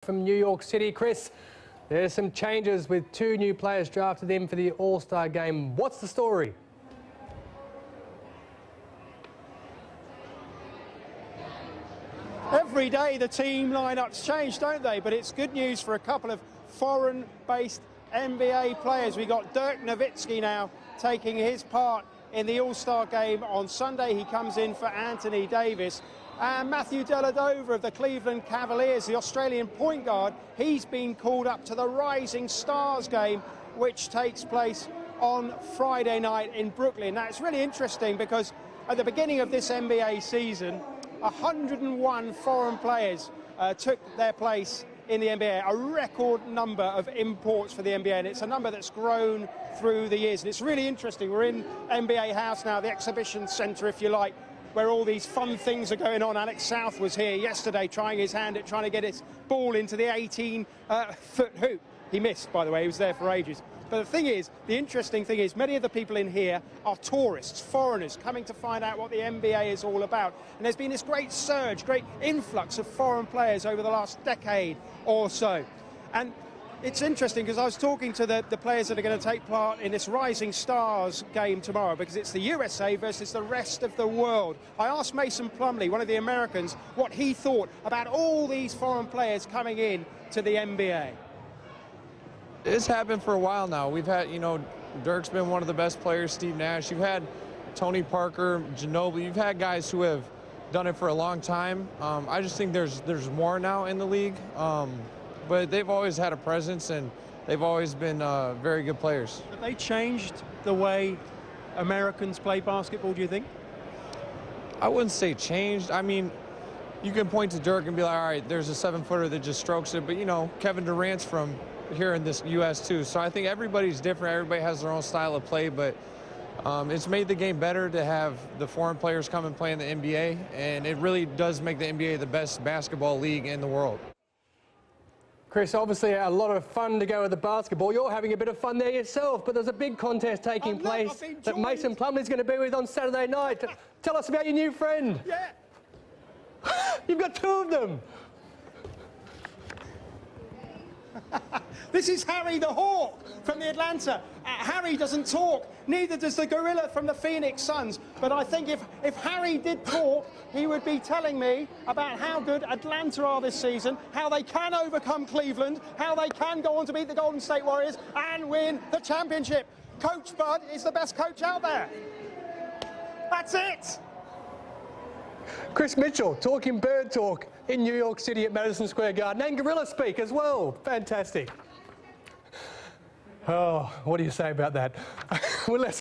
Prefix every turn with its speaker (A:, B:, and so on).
A: From New York City, Chris, there's some changes with two new players drafted in for the All-Star game. What's the story?
B: Every day the team lineups change, don't they? But it's good news for a couple of foreign-based NBA players. We got Dirk Nowitzki now taking his part in the All-Star game on Sunday. He comes in for Anthony Davis. And Matthew Dellavedova of the Cleveland Cavaliers, the Australian point guard, he's been called up to the Rising Stars game, which takes place on Friday night in Brooklyn. Now, it's really interesting because at the beginning of this NBA season, 101 foreign players took their place in the NBA, a record number of imports for the NBA, and it's a number that's grown through the years. And it's really interesting. We're in NBA House now, the exhibition centre, if you like, where all these fun things are going on. Alex South was here yesterday trying his hand at trying to get his ball into the 18-foot hoop. He missed, by the way. He was there for ages. But the thing is, the interesting thing is, many of the people in here are tourists, foreigners, coming to find out what the NBA is all about. And there's been this great surge, great influx of foreign players over the last decade or so. And it's interesting because I was talking to the players that are going to take part in this Rising Stars game tomorrow, because it's the USA versus the rest of the world. I asked Mason Plumlee, one of the Americans, what he thought about all these foreign players coming in to the NBA.
C: It's happened for a while now. We've had, Dirk's been one of the best players, Steve Nash. You've had Tony Parker, Ginobili. You've had guys who have done it for a long time. I just think there's more now in the league. But they've always had a presence, and they've always been very good players.
B: Have they changed the way Americans play basketball, do you think?
C: I wouldn't say changed. I mean, you can point to Dirk and be like, all right, there's a 7-footer that just strokes it. But, Kevin Durant's from here in this U.S. too. So I think everybody's different. Everybody has their own style of play. But it's made the game better to have the foreign players come and play in the NBA. And it really does make the NBA the best basketball league in the world.
A: Chris, obviously a lot of fun to go with the basketball. You're having a bit of fun there yourself, but there's a big contest taking place that Mason Plumlee's going to be with on Saturday night. Tell us about your new friend.
B: Yeah.
A: You've got two of them.
B: This is Harry the Hawk from the Atlanta. Harry doesn't talk, neither does the gorilla from the Phoenix Suns. But I think if Harry did talk, he would be telling me about how good Atlanta are this season, how they can overcome Cleveland, how they can go on to beat the Golden State Warriors and win the championship. Coach Bud is the best coach out there. That's it.
A: Chris Mitchell talking bird talk in New York City at Madison Square Garden, and gorilla speak as well. Fantastic. Oh, what do you say about that? Well, let's